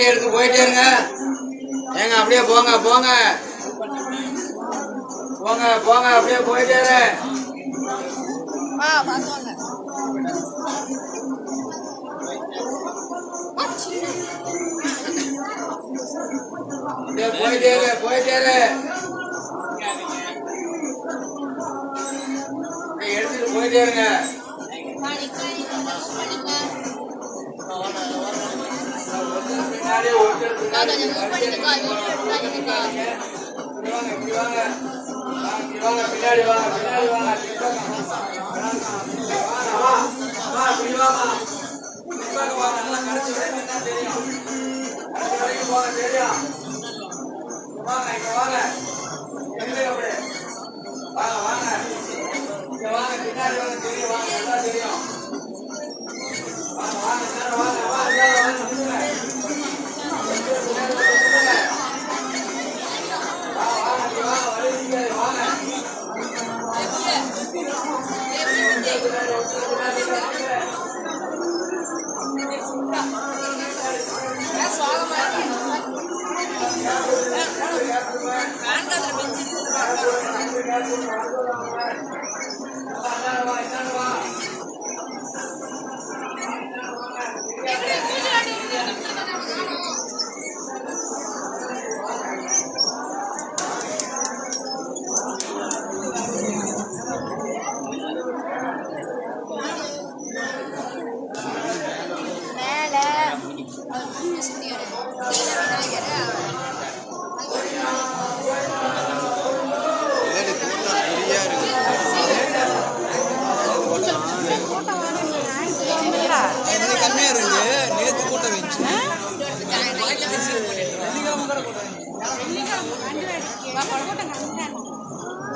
எடுத்து போயிட்டே இருங்க. ஏங்க அப்படியே போங்க போங்க போங்க போங்க அப்படியே போயிட்டே இரு. போயிட்டே இரு போயிட்டே இரு. எடுத்துட்டு போயிட்டே இருங்க. பின்னாடி வாங்க பின்னாடி வாங்க. நல்லா கடைசி வரைக்கும் தான் தெரியும். கடைசி வரைக்கும் போக தெரியும். வாங்க இங்க வாங்க. வாங்க வாங்க இங்க வாங்க. பின்னாடி வாங்க தெரியும். வாங்க நல்லா தெரியும். வாங்க வாங்க வாங்க வாங்க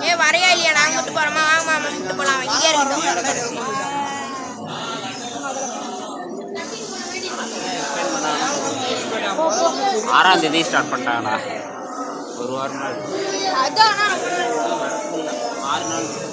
ஏ வரையா இல்லையா? நாங்க மட்டும் போறோமா? வாங்கம்மா மட்டும் போலாம். இங்கே இருக்கட்டும். ஆறாம் தேதி ஸ்டார்ட் பண்ணிட்டாங்கண்ணா. ஒரு வாரம் 6 நாள்